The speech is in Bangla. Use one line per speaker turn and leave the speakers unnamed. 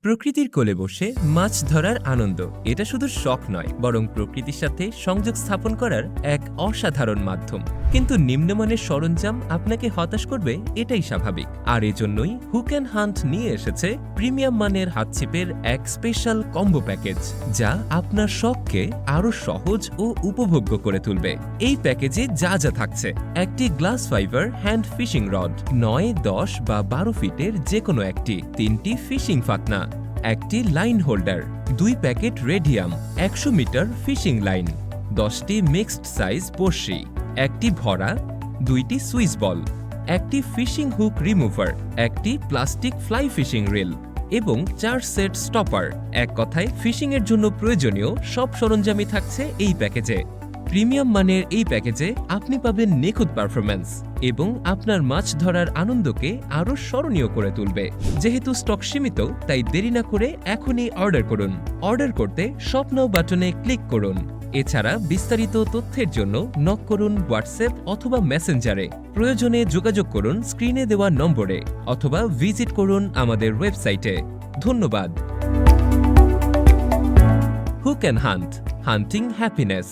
প্রকৃতির কোলে বসে মাছ ধরার আনন্দ এটা শুধু শখ নয়, বরং প্রকৃতির সাথে সংযোগ স্থাপন করার এক অসাধারণ মাধ্যম। কিন্তু নিম্নমানের সরঞ্জাম আপনাকে হতাশ করবে, এটাই স্বাভাবিক। আর এজন্যই হুক অ্যান্ড হান্ট নিয়ে এসেছে প্রিমিয়াম মানের হাতছিপের এক স্পেশাল কম্বো প্যাকেজ, যা আপনার শখকে আরও সহজ ও উপভোগ্য করে তুলবে। এই প্যাকেজে যা যা থাকছে: একটি glass fibre hand fishing rod 9, 10 বা 12 ফিটের যে কোনো একটি, 3টি ফিশিং ফাতনা, একটি line holder, 2 packet radium 100 metre fishing line, 10টি মিক্সড সাইজ বড়শি, একটি ভরা, 2টি সুইচ বল, একটি ফিশিং হুক রিমুভার, একটি প্লাস্টিক ফ্লাই ফিশিং রিল এবং 4 সেট স্টপার। এক কথায়, ফিশিংয়ের জন্য প্রয়োজনীয় সব সরঞ্জামই থাকছে এই প্যাকেজে। প্রিমিয়াম মানের এই প্যাকেজে আপনি পাবেন নিখুঁত পারফরম্যান্স এবং আপনার মাছ ধরার আনন্দকে আরও স্মরণীয় করে তুলবে। যেহেতু স্টক সীমিত, তাই দেরি না করে এখনই অর্ডার করুন। অর্ডার করতে শপ নাও বাটনে ক্লিক করুন। এছাড়া বিস্তারিত তথ্যের জন্য নক করুন হোয়াটসঅ্যাপ অথবা মেসেঞ্জারে। প্রয়োজনে যোগাযোগ করুন স্ক্রিনে দেওয়া নম্বরে অথবা ভিজিট করুন আমাদের ওয়েবসাইটে। ধন্যবাদ। Hook and hunt, hunting happiness.